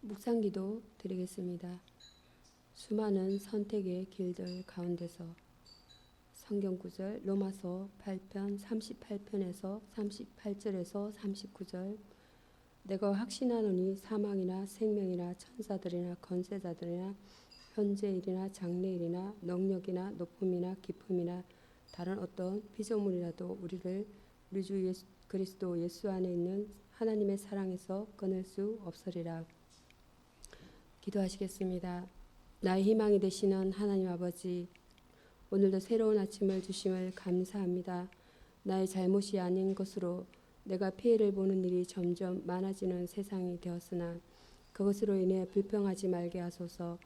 묵상기도 드리겠습니다. 수많은 선택의 길들 가운데서 성경 구절 로마서 8편 38편에서 38절에서 39절 내가 확신하노니 사망이나 생명이나 천사들이나 권세자들이나 현재일이나 장래일이나 능력이나 높음이나 깊음이나 다른 어떤 피조물이라도 우리를 우리 주 그리스도 예수 안에 있는 하나님의 사랑에서 끊을 수 없으리라. 기도하시겠습니다. 나의 희망이 되시는 하나님 아버지, 오늘도 새로운 아침을 주심을 감사합니다. 나의 잘못이 아닌 것으로 내가 피해를 보는 일이 점점 많아지는 세상이 되었으나 그것으로 인해 불평하지 말게 하소서.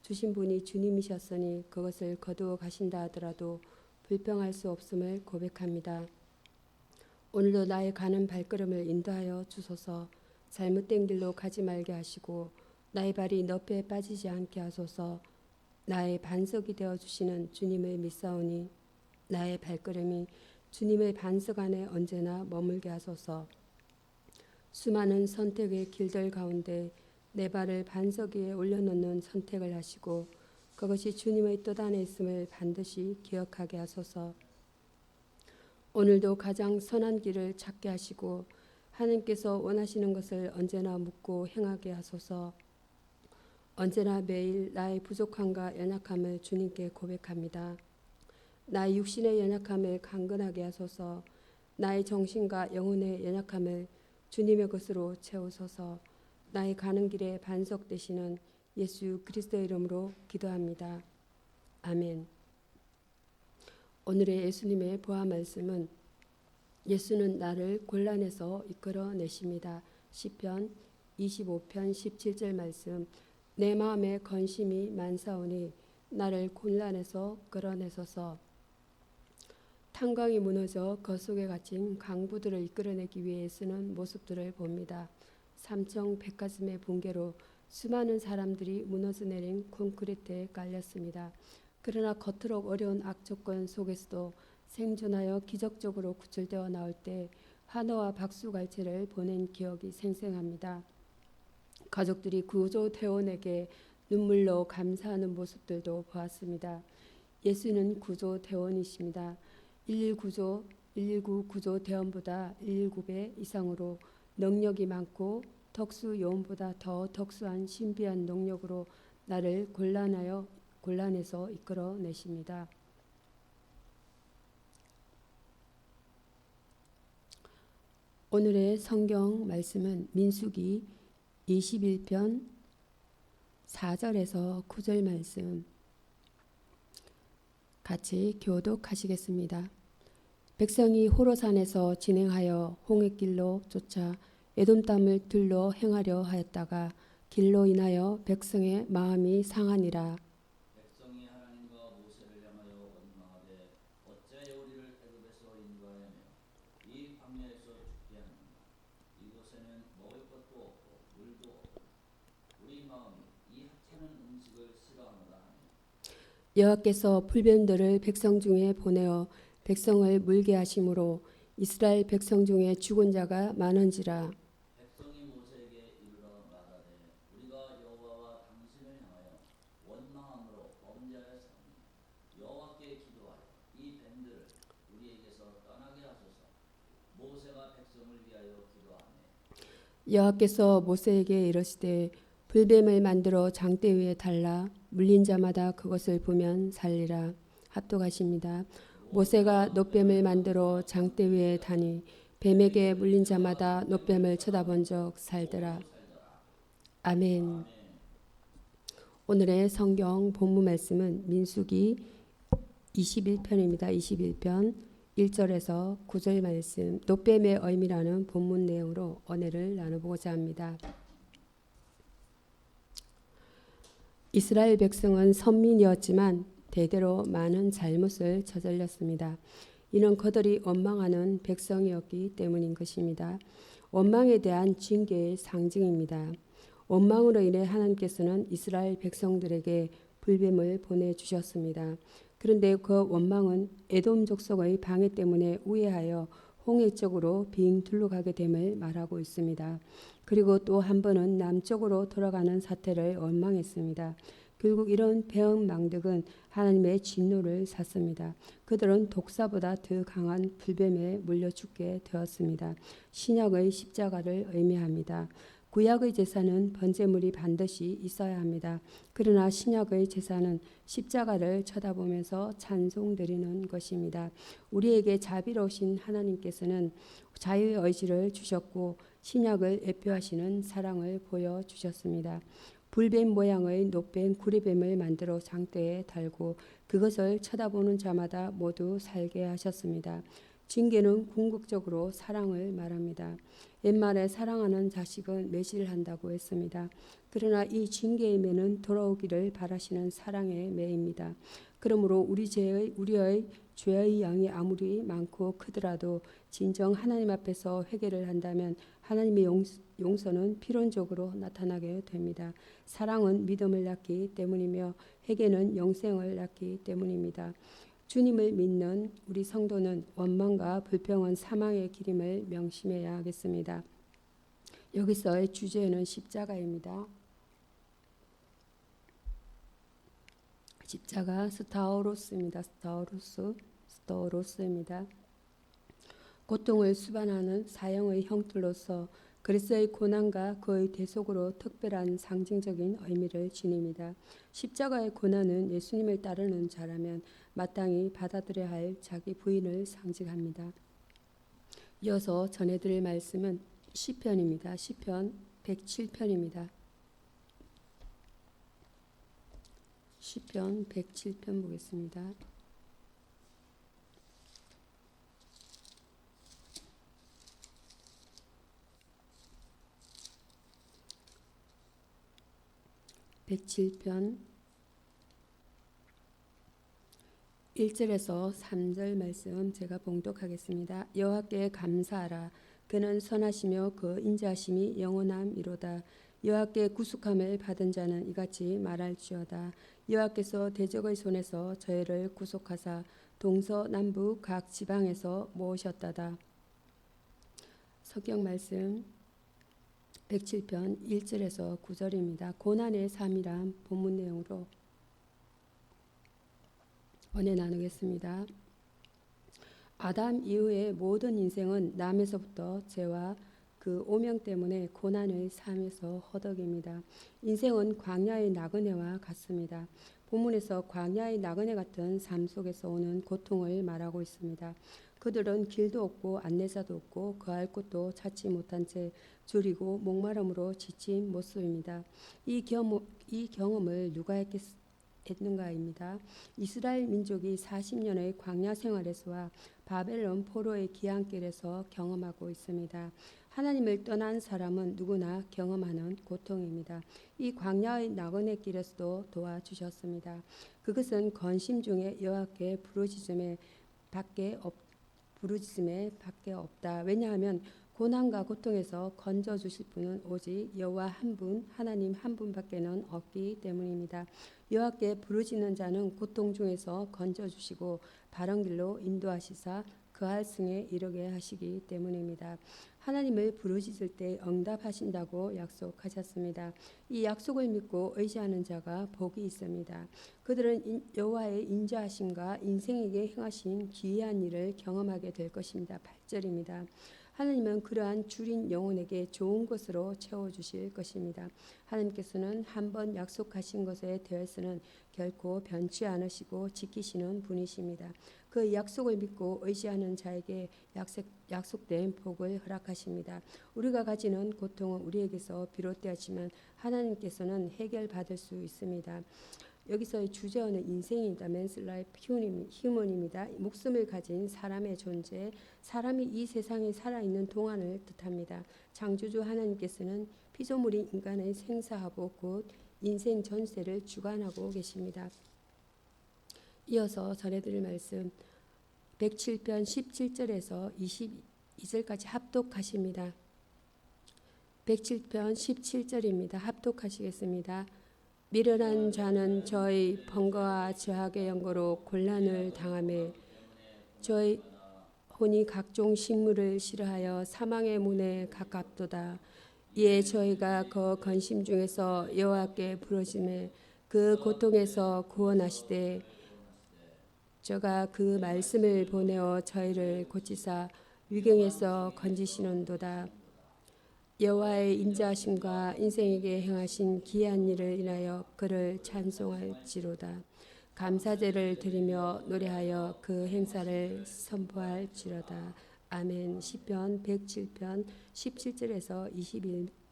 주신 분이 주님이셨으니 그것을 거두어 가신다 하더라도 불평할 수 없음을 고백합니다. 오늘도 나의 가는 발걸음을 인도하여 주소서. 잘못된 길로 가지 말게 하시고 나의 발이 늪에 빠지지 않게 하소서. 나의 반석이 되어주시는 주님을 믿사오니 나의 발걸음이 주님의 반석 안에 언제나 머물게 하소서. 수많은 선택의 길들 가운데 내 발을 반석 위에 올려놓는 선택을 하시고 그것이 주님의 뜻 안에 있음을 반드시 기억하게 하소서. 오늘도 가장 선한 길을 찾게 하시고 하나님께서 원하시는 것을 언제나 묻고 행하게 하소서. 언제나 매일 나의 부족함과 연약함을 주님께 고백합니다. 나의 육신의 연약함을 강건하게 하소서. 나의 정신과 영혼의 연약함을 주님의 것으로 채우소서. 나의 가는 길에 반석 되시는 예수 그리스도의 이름으로 기도합니다. 아멘. 오늘의 예수님의 보아 말씀은 예수는 나를 곤란에서 이끌어내십니다. 시편 25편 17절 말씀. 내 마음에 건심이 많사오니 나를 곤란에서 끌어내소서. 탄광이 무너져 그 속에 갇힌 강부들을 이끌어내기 위해 쓰는 모습들을 봅니다. 삼청 백가슴의 붕괴로 수많은 사람들이 무너져 내린 콘크리트에 깔렸습니다. 그러나 겉으로 어려운 악조건 속에서도 생존하여 기적적으로 구출되어 나올 때 환호와 박수갈채를 보낸 기억이 생생합니다. 가족들이 구조대원에게 눈물로 감사하는 모습들도 보았습니다. 예수는 구조대원이십니다. 119 구조대원보다 119배 이상으로 능력이 많고 특수요원보다 더 특수한 신비한 능력으로 나를 곤란에서 이끌어내십니다. 오늘의 성경 말씀은 민수기 21편 4절에서 9절 말씀 같이 교독하시겠습니다. 백성이 호로산에서 진행하여 홍해길로 쫓아 에돔 땅을 들러 행하려 하였다가 길로 인하여 백성의 마음이 상하니라. 백성이 하나님과 모세를 향하여 원망하되 어찌하여 우리를 애굽에서 인도하였며 이 광야에서 죽게 하는가. 이곳에는 먹을 것도 없고 물도 없고 우리 마음이 이 하찮은 음식을 싫어하노라 하니. 여호와께서 불뱀들을 백성 중에 보내어 백성을 물게 하심으로 이스라엘 백성 중에 죽은 자가 많은지라. 백성이 모세에게 이르러 말하되 우리가 여호와와 당신을 향하여 원망함으로 범죄하였사오니 여호와께 기도하여 이 뱀들을 우리에게서 떠나게 하소서. 모세가 백성을 위하여 기도하매 여호와께서 모세에게 이르시되 불뱀을 만들어 장대 위에 달라 물린 자마다 그것을 보면 살리라. 합독하십니다. 모세가 놋뱀을 만들어 장대 위에 다니 뱀에게 물린 자마다 놋뱀을 쳐다본 적 살더라. 아멘. 오늘의 성경 본문 말씀은 민수기 21편입니다. 21편 1절에서 9절 말씀, 놋뱀의 의미라는 본문 내용으로 은혜를 나눠보고자 합니다. 이스라엘 백성은 선민이었지만 대대로 많은 잘못을 저질렀습니다. 이는 그들이 원망하는 백성이었기 때문인 것입니다. 원망에 대한 징계의 상징입니다. 원망으로 인해 하나님께서는 이스라엘 백성들에게 불뱀을 보내주셨습니다. 그런데 그 원망은 에돔 족속의 방해 때문에 우회하여 홍해 쪽으로 빙 둘러가게 됨을 말하고 있습니다. 그리고 또 한 번은 남쪽으로 돌아가는 사태를 원망했습니다. 결국 이런 배은망덕은 하나님의 진노를 샀습니다. 그들은 독사보다 더 강한 불뱀에 물려 죽게 되었습니다. 신약의 십자가를 의미합니다. 구약의 제사는 번제물이 반드시 있어야 합니다. 그러나 신약의 제사는 십자가를 쳐다보면서 찬송 드리는 것입니다. 우리에게 자비로우신 하나님께서는 자유의 의지를 주셨고 신약을 예표하시는 사랑을 보여주셨습니다. 불뱀 모양의 노뱀 구리뱀을 만들어 장대에 달고 그것을 쳐다보는 자마다 모두 살게 하셨습니다. 징계는 궁극적으로 사랑을 말합니다. 옛말에 사랑하는 자식은 매질을 한다고 했습니다. 그러나 이 징계의 매는 돌아오기를 바라시는 사랑의 매입니다. 그러므로 우리의 죄의 양이 아무리 많고 크더라도 진정 하나님 앞에서 회개를 한다면 하나님의 용서는 필연적으로 나타나게 됩니다. 사랑은 믿음을 낳기 때문이며 회개는 영생을 낳기 때문입니다. 주님을 믿는 우리 성도는 원망과 불평은 사망의 길임을 명심해야 하겠습니다. 여기서의 주제는 십자가입니다. 십자가 스타우로스입니다. 스타우로스입니다. 고통을 수반하는 사형의 형틀로서 그리스도의 고난과 그의 대속으로 특별한 상징적인 의미를 지닙니다. 십자가의 고난은 예수님을 따르는 자라면 마땅히 받아들여야 할 자기 부인을 상징합니다. 이어서 전해드릴 말씀은 시편입니다. 시편 107편입니다. 시편 107편 보겠습니다. (107편) 1절에서 3절 말씀 제가 봉독하겠습니다. 여호와께 감사하라. 그는 선하시며 그 인자하심이 영원함이로다. 여호와께 구속함을 받은 자는 이같이 말할지어다. 여호와께서 대적의 손에서 저희를 구속하사 동서남북 각 지방에서 모으셨다다. 성경 말씀 107편 1절에서 9절입니다. 고난의 삶이란 본문 내용으로 은혜 나누겠습니다. 아담 이후의 모든 인생은 남에서부터 죄와 그 오명 때문에 고난의 삶에서 허덕입니다. 인생은 광야의 나그네와 같습니다. 본문에서 광야의 나그네 같은 삶 속에서 오는 고통을 말하고 있습니다. 그들은 길도 없고 안내자도 없고 거할 곳도 찾지 못한 채 줄이고 목마름으로 지친 모습입니다. 이 경험을 누가 했는가입니다. 이스라엘 민족이 40년의 광야 생활에서와 바벨론 포로의 귀환길에서 경험하고 있습니다. 하나님을 떠난 사람은 누구나 경험하는 고통입니다. 이 광야의 나그네 길에서도 도와주셨습니다. 그것은 건심 중에 여호와께 부르짖음에 밖에 없다. 왜냐하면 고난과 고통에서 건져 주실 분은 오직 여호와 한 분, 하나님 한 분밖에는 없기 때문입니다. 여호와께 부르짖는 자는 고통 중에서 건져 주시고 바른 길로 인도하시사 그할 승에 이르게 하시기 때문입니다. 하나님을 부르짖을 때 응답하신다고 약속하셨습니다. 이 약속을 믿고 의지하는 자가 복이 있습니다. 그들은 여호와의 인자하심과 인생에게 행하신 기이한 일을 경험하게 될 것입니다. 8절입니다. 하나님은 그러한 줄인 영혼에게 좋은 것으로 채워주실 것입니다. 하나님께서는 한번 약속하신 것에 대해서는 결코 변치 않으시고 지키시는 분이십니다. 그 약속을 믿고 의지하는 자에게 약속된 복을 허락하십니다. 우리가 가지는 고통은 우리에게서 비롯되었지만 하나님께서는 해결받을 수 있습니다. 여기서의 주제어는 인생입니다. Man's life human입니다. 목숨을 가진 사람의 존재, 사람이 이 세상에 살아있는 동안을 뜻합니다. 창조주 하나님께서는 피조물인 인간을 생사하고 곧 인생 전세를 주관하고 계십니다. 이어서 전해드릴 말씀 107편 17절에서 22절까지 합독하십니다. 107편 17절입니다. 합독하시겠습니다. 미련한 자는 저희 번거와 저학의 연고로 곤란을 당하며 저희 혼이 각종 식물을 싫어하여 사망의 문에 가깝도다. 이에 저희가 그 건심 중에서 여호와께 부르짖음에 그 고통에서 구원하시되 저가 그 말씀을 보내어 저희를 고치사 위경에서 건지시는도다. 여호와의 인자하심과 인생에게 행하신 기이한 일을 인하여 그를 찬송할지로다. 감사제를 드리며 노래하여 그 행사를 선포할지로다. 아멘. 시편 107편 17절에서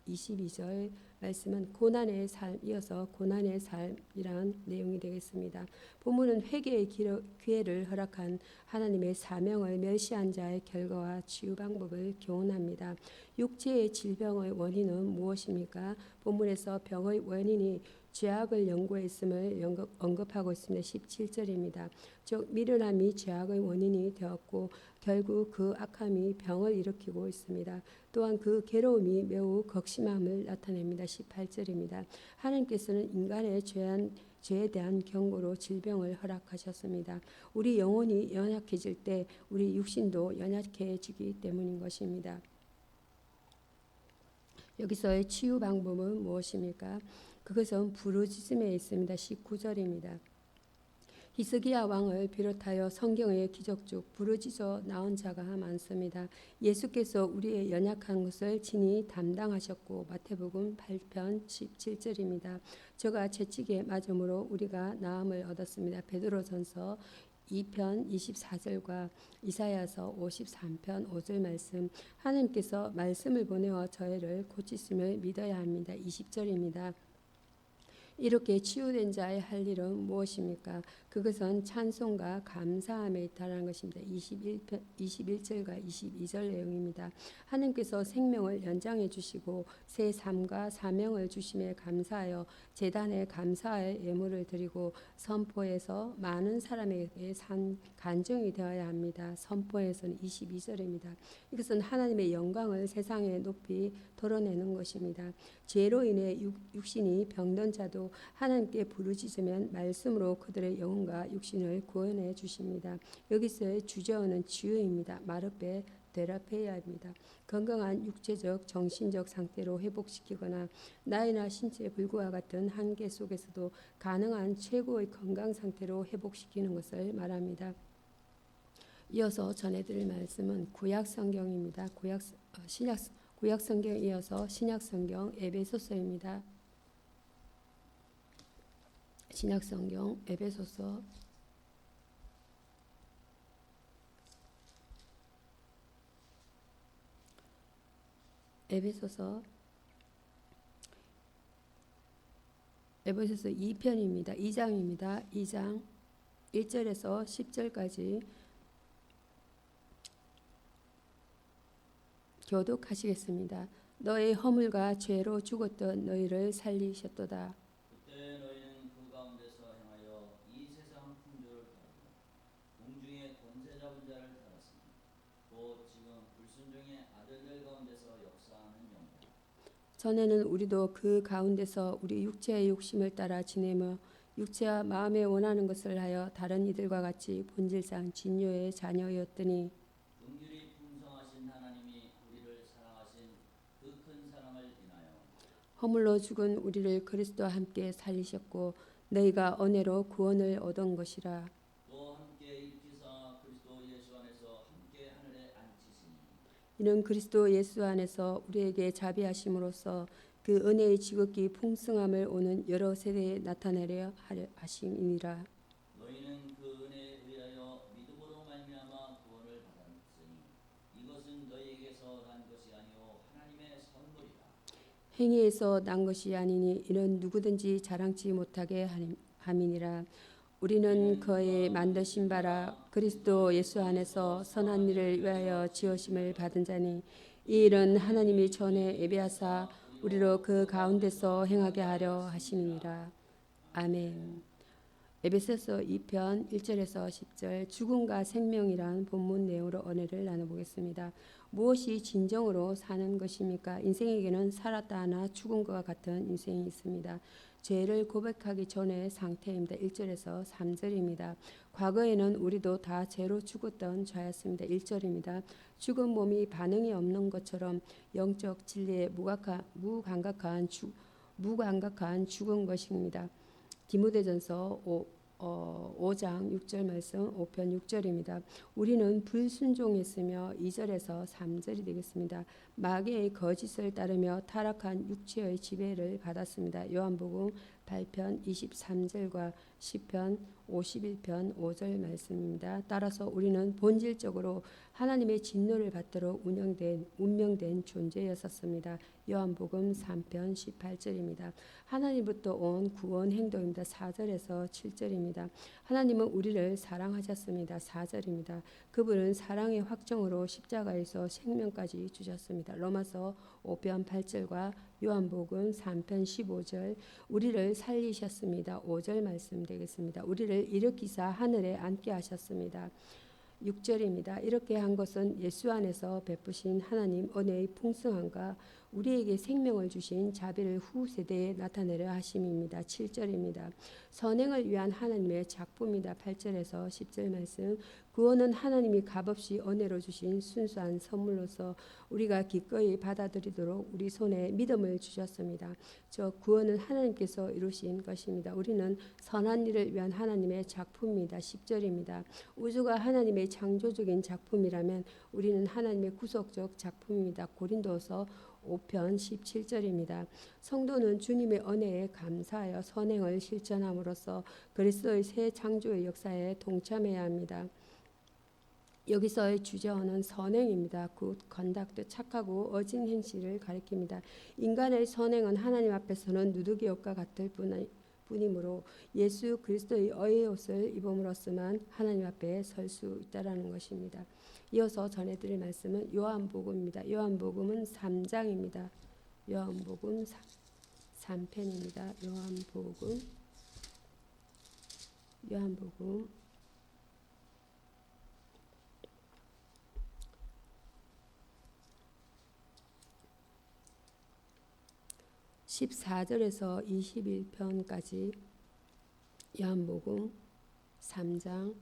22절 말씀은 고난의 삶, 이어서 고난의 삶이란 내용이 되겠습니다. 본문은 회개의 기회를 허락한 하나님의 사명을 멸시한 자의 결과와 치유 방법을 교훈합니다. 육체의 질병의 원인은 무엇입니까? 본문에서 병의 원인이 죄악을 연구했음을 언급하고 있습니다. 17절입니다. 즉 미련함이 죄악의 원인이 되었고 결국 그 악함이 병을 일으키고 있습니다. 또한 그 괴로움이 매우 극심함을 나타냅니다. 18절입니다. 하나님께서는 인간의 죄에 대한 경고로 질병을 허락하셨습니다. 우리 영혼이 연약해질 때 우리 육신도 연약해지기 때문인 것입니다. 여기서의 치유 방법은 무엇입니까? 그것은 부르짖음에 있습니다. 19절입니다. 히스기야 왕을 비롯하여 성경의 기적 중 부르짖어 나온 자가 많습니다. 예수께서 우리의 연약한 것을 친히 담당하셨고 마태복음 8편 17절입니다. 저가 채찍에 맞음으로 우리가 나음을 얻었습니다. 베드로전서 2편 24절과 이사야서 53편 5절 말씀, 하나님께서 말씀을 보내어 저희를 고치심을 믿어야 합니다. 20절입니다. 이렇게 치유된 자의 할 일은 무엇입니까? 그것은 찬송과 감사함에 있다는 것입니다. 21절과 22절 내용입니다. 하나님께서 생명을 연장해 주시고 새 삶과 사명을 주심에 감사하여 제단에 감사의 예물을 드리고 선포해서 많은 사람에게 간증이 되어야 합니다. 선포에서는 22절입니다. 이것은 하나님의 영광을 세상에 높이 드러내는 것입니다. 죄로 인해 육신이 병든 자도 하나님께 부르짖으면 말씀으로 그들의 영혼과 육신을 구원해 주십니다. 여기서의 주제어는 치유입니다. 마르페 테라페이아입니다. 건강한 육체적, 정신적 상태로 회복시키거나 나이나 신체 불구와 같은 한계 속에서도 가능한 최고의 건강 상태로 회복시키는 것을 말합니다. 이어서 전해드릴 말씀은 구약 성경입니다. 구약 성경 이어서 신약 성경 에베소서입니다. 신약 성경 에베소서 에베소서 2편입니다. 2장입니다. 2장 1절에서 10절까지 교독하시겠습니다. 너의 허물과 죄로 죽었던 너희를 살리셨도다. 그때 너희는 그 가운데서 행하여 이 세상 풍조를 따르고 공중의 권세 잡은 자를 따랐으니 곧 지금 불순종의 아들들 가운데서 역사하는 영이라. 전에는 우리도 그 가운데서 우리 육체의 욕심을 따라 지내며 육체와 마음에 원하는 것을 하여 다른 이들과 같이 본질상 진노의 자녀였더니 긍휼이 풍성하신 하나님이 우리를 사랑하신 그 큰 사랑을 인하여 허물로 죽은 우리를 그리스도와 함께 살리셨고 너희가 은혜로 구원을 얻은 것이라. 또 함께 일으키사 그리스도 예수 안에서 함께 하늘에 앉히시니 이는 그리스도 예수 안에서 우리에게 자비하심으로써 그 은혜의 지극히 풍성함을 오는 여러 세대에 나타내려 하심이니라. 너희는 그 은혜에 의하여 믿음으로 말미암아 구원을 받았으니 이것은 너희에게서 난 것이 아니요 하나님의 선물이라. 행위에서 난 것이 아니니 이는 누구든지 자랑치 못하게 함이니라. 우리는 그의 만드신 바라 그리스도 예수 안에서 선한 일을 위하여 지으심을 받은 자니 이 일은 하나님이 전에 예비하사 우리로 그 가운데서 행하게 하려 하심이니라. 아멘. 에베소서 2편 1절에서 10절 죽음과 생명이란 본문 내용으로 은혜를 나눠보겠습니다. 무엇이 진정으로 사는 것입니까? 인생에게는 살았다 하나 죽은 것과 같은 인생이 있습니다. 죄를 고백하기 전의 상태입니다. 1절에서 3절입니다. 과거에는 우리도 다 죄로 죽었던 자였습니다. 1절입니다. 죽은 몸이 반응이 없는 것처럼 영적 진리에 무감각한 죽은 것입니다. 디모데전서 5장 6절 말씀 5편 6절입니다. 우리는 불순종했으며 2절에서 3절이 되겠습니다. 마귀의 거짓을 따르며 타락한 육체의 지배를 받았습니다. 요한복음 8편 23절과 시편 51편 5절 말씀입니다. 따라서 우리는 본질적으로 하나님의 진노를 받도록 운명된 존재였었습니다. 요한복음 3편 18절입니다. 하나님부터 온 구원 행동입니다. 4절에서 7절입니다. 하나님은 우리를 사랑하셨습니다. 4절입니다. 그분은 사랑의 확정으로 십자가에서 생명까지 주셨습니다. 로마서 5편 8절과 요한복음 3편 15절 우리를 살리셨습니다. 5절 말씀 되겠습니다. 우리를 일으키사 하늘에 앉게 하셨습니다. 6절입니다. 이렇게 한 것은 예수 안에서 베푸신 하나님 은혜의 풍성함과 우리에게 생명을 주신 자비를 후 세대에 나타내려 하심입니다. 7절입니다. 선행을 위한 하나님의 작품이다. 8절에서 10절 말씀. 구원은 하나님이 값없이 은혜로 주신 순수한 선물로서 우리가 기꺼이 받아들이도록 우리 손에 믿음을 주셨습니다. 저 구원은 하나님께서 이루신 것입니다. 우리는 선한 일을 위한 하나님의 작품입니다. 10절입니다. 우주가 하나님의 창조적인 작품이라면 우리는 하나님의 구속적 작품입니다. 고린도서 5편 17절입니다. 성도는 주님의 은혜에 감사하여 선행을 실천함으로써 그리스도의 새 창조의 역사에 동참해야 합니다. 여기서의 주저어는 선행입니다. 굿 건닥트 착하고 어진 행실을 가리킵니다. 인간의 선행은 하나님 앞에서는 누드기옷과 같을 뿐이므로 예수 그리스도의 의의 옷을 입음으로써만 하나님 앞에 설 수 있다라는 것입니다. 이어서 전해드릴 말씀은 요한복음입니다. 요한복음은 3장입니다. 요한복음 3편입니다. 요한복음 14절에서 21편까지 요한복음 3장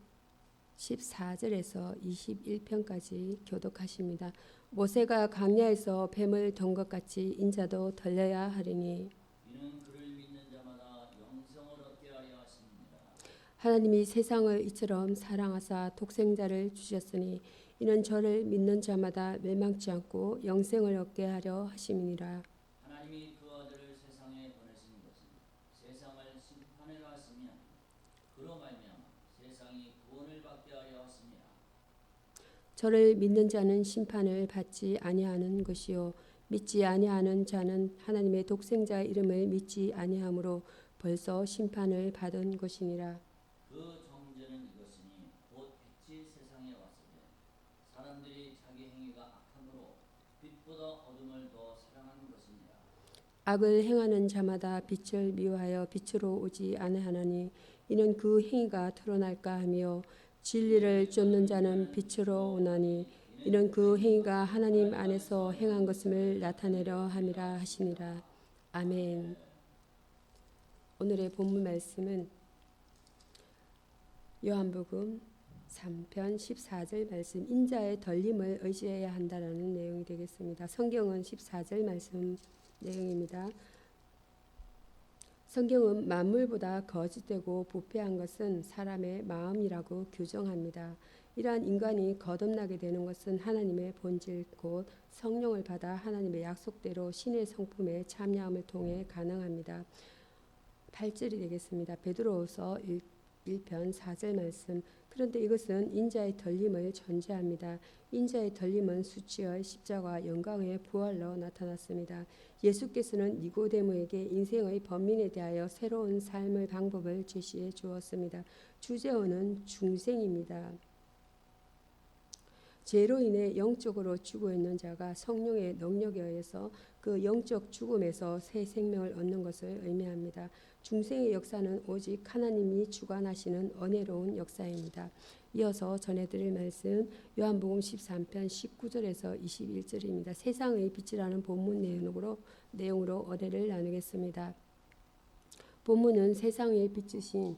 14절에서 21편까지 교독하십니다. 모세가 광야에서 뱀을 던 것 같이 인자도 덜려야 하리니 이는 그를 믿는 자마다 영생을 얻게 하려 하십니다. 하나님이 세상을 이처럼 사랑하사 독생자를 주셨으니 이는 저를 믿는 자마다 멸망치 않고 영생을 얻게 하려 하심이니라. 하나님이 그 아들을 세상에 보내신 것은 세상을 심판하려 하시며 그로 말미암아 세상이 구원을 받게 하려 하심이라. 저를 믿는 자는 심판을 받지 아니하는 것이요 믿지 아니하는 자는 하나님의 독생자의 이름을 믿지 아니하므로 벌써 심판을 받은 것이니라. 그 정죄는 이것이니 곧 빛이 세상에 왔을 때 사람들이 자기 행위가 악함으로 빛보다 어둠을 더 사랑하는 것이니라. 악을 행하는 자마다 빛을 미워하여 빛으로 오지 아니하나니 이는 그 행위가 드러날까 하며 진리를 쫓는 자는 빛으로 오나니 이는 그 행위가 하나님 안에서 행한 것임을 나타내려 함이라 하시니라. 아멘. 오늘의 본문 말씀은 요한복음 3편 14절 말씀 인자의 덜림을 의지해야 한다라는 내용이 되겠습니다. 성경은 14절 말씀 내용입니다. 성경은 만물보다 거짓되고 부패한 것은 사람의 마음이라고 규정합니다. 이러한 인간이 거듭나게 되는 것은 하나님의 본질 곧 성령을 받아 하나님의 약속대로 신의 성품에 참여함을 통해 가능합니다. 8절이 되겠습니다. 베드로후서 1편 4절 말씀. 그런데 이것은 인자의 덜림을 전제합니다. 인자의 덜림은 수치의 십자가와 영광의 부활로 나타났습니다. 예수께서는 니고데모에게 인생의 번민에 대하여 새로운 삶의 방법을 제시해 주었습니다. 주제어는 중생입니다. 죄로 인해 영적으로 죽어 있는 자가 성령의 능력에 의해서 그 영적 죽음에서 새 생명을 얻는 것을 의미합니다. 중생의 역사는 오직 하나님이 주관하시는 은혜로운 역사입니다. 이어서 전해드릴 말씀 요한복음 13편 19절에서 21절입니다. 세상의 빛이라는 본문 내용으로 은혜를 나누겠습니다. 본문은 세상의 빛이신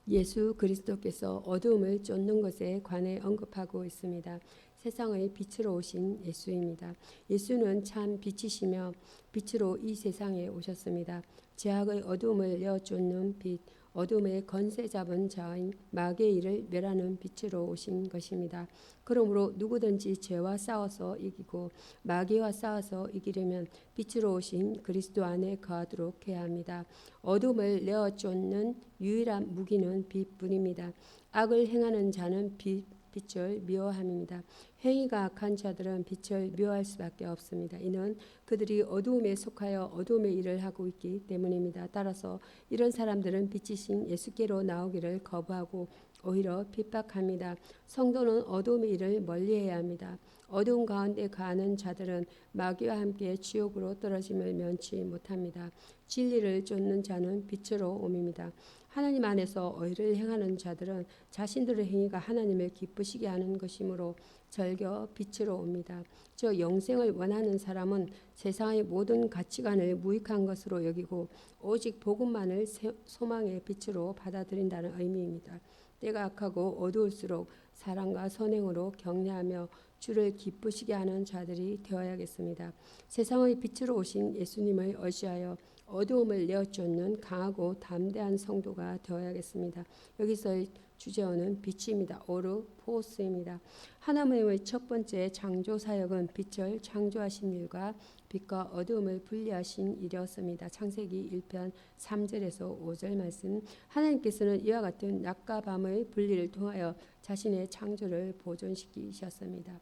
예수 그리스도께서 어두움을 쫓는 것에 관해 언급하고 있습니다. 세상의 빛으로 오신 예수입니다. 예수는 참 빛이시며 빛으로 이 세상에 오셨습니다. 죄악의 어두움을 내어쫓는 빛, 어둠의 건세 잡은 자인 마귀의 일을 멸하는 빛으로 오신 것입니다. 그러므로 누구든지 죄와 싸워서 이기고 마귀와 싸워서 이기려면 빛으로 오신 그리스도 안에 거하도록 해야 합니다. 어둠을 내어쫓는 유일한 무기는 빛뿐입니다. 악을 행하는 자는 빛을 미워함입니다. 행위가 악한 자들은 빛을 미워할 수밖에 없습니다. 이는 그들이 어두움에 속하여 어두움의 일을 하고 있기 때문입니다. 따라서 이런 사람들은 빛이신 예수께로 나오기를 거부하고 오히려 핍박합니다. 성도는 어두움의 일을 멀리해야 합니다. 어두움 가운데 가는 자들은 마귀와 함께 지옥으로 떨어짐을 면치 못합니다. 진리를 쫓는 자는 빛으로 옴입니다. 하나님 안에서 의를 행하는 자들은 자신들의 행위가 하나님을 기쁘시게 하는 것이므로 절겨 빛으로 옵니다. 저 영생을 원하는 사람은 세상의 모든 가치관을 무익한 것으로 여기고 오직 복음만을 소망의 빛으로 받아들인다는 의미입니다. 때가 악하고 어두울수록 사랑과 선행으로 격려하며 주를 기쁘시게 하는 자들이 되어야겠습니다. 세상의 빛으로 오신 예수님을 의지하여 어두움을 내어쫓는 강하고 담대한 성도가 되어야겠습니다. 여기서의 주제어는 빛입니다. 오르포스입니다. 하나님의 첫 번째 창조 사역은 빛을 창조하신 일과 빛과 어두움을 분리하신 일이었습니다. 창세기 1편 3절에서 5절 말씀. 하나님께서는 이와 같은 낮과 밤의 분리를 통하여 자신의 창조를 보존시키셨습니다.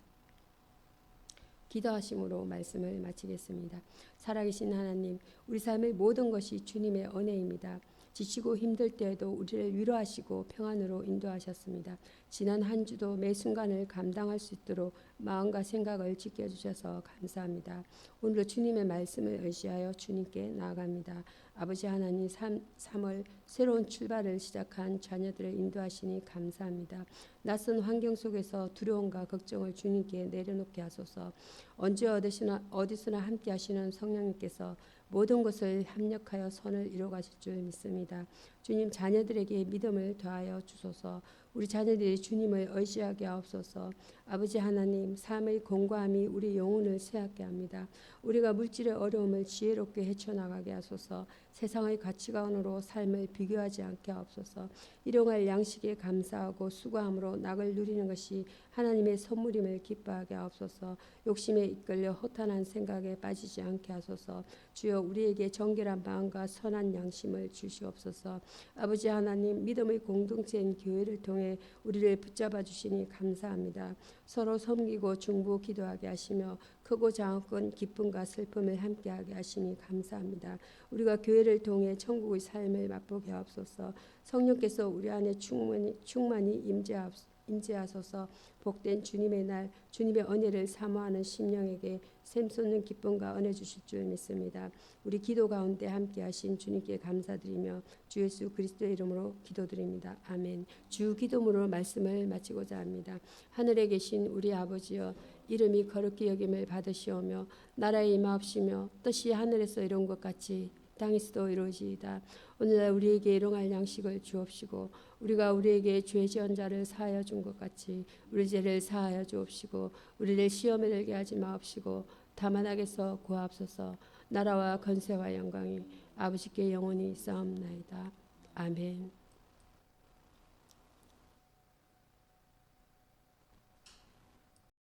기도하심으로 말씀을 마치겠습니다. 살아계신 하나님, 우리 삶의 모든 것이 주님의 은혜입니다. 지치고 힘들 때에도 우리를 위로하시고 평안으로 인도하셨습니다. 지난 한 주도 매 순간을 감당할 수 있도록 마음과 생각을 지켜주셔서 감사합니다. 오늘도 주님의 말씀을 의지하여 주님께 나아갑니다. 아버지 하나님, 3월 새로운 출발을 시작한 자녀들을 인도하시니 감사합니다. 낯선 환경 속에서 두려움과 걱정을 주님께 내려놓게 하소서. 언제 어디서나 함께 하시는 성령님께서 모든 것을 합력하여 선을 이루어가실 줄 믿습니다. 주님, 자녀들에게 믿음을 더하여 주소서. 우리 자녀들이 주님을 의지하게 하옵소서. 아버지 하나님, 삶의 공고함이 우리 영혼을 쇠하게 합니다. 우리가 물질의 어려움을 지혜롭게 헤쳐나가게 하소서. 세상의 가치관으로 삶을 비교하지 않게 하옵소서. 일용할 양식에 감사하고 수고함으로 낙을 누리는 것이 하나님의 선물임을 기뻐하게 하옵소서. 욕심에 이끌려 허탄한 생각에 빠지지 않게 하소서. 주여, 우리에게 정결한 마음과 선한 양심을 주시옵소서. 아버지 하나님, 믿음의 공동체인 교회를 통해 우리를 붙잡아 주시니 감사합니다. 서로 섬기고 중보 기도하게 하시며 크고 작은 기쁨과 슬픔을 함께하게 하시니 감사합니다. 우리가 교회를 통해 천국의 삶을 맛보게 하옵소서. 성령께서 우리 안에 충만히 임재하소서. 복된 주님의 날, 주님의 은혜를 사모하는 심령에게 샘솟는 기쁨과 은혜 주실 줄 믿습니다. 우리 기도 가운데 함께하신 주님께 감사드리며 주 예수 그리스도의 이름으로 기도드립니다. 아멘. 주 기도문으로 말씀을 마치고자 합니다. 하늘에 계신 우리 아버지여, 이름이 거룩히 여김을 받으시오며 나라에 임하옵시며 뜻이 하늘에서 이룬 것 같이 땅에서도 이루어지이다. 오늘날 우리에게 일용할 양식을 주옵시고 우리가 우리에게 죄 지은 자를 사하여 준 것 같이 우리 죄를 사하여 주옵시고 우리를 시험에 들게 하지 마옵시고 다만 악에서 구하옵소서. 나라와 권세와 영광이 아버지께 영원히 있사옵나이다. 아멘.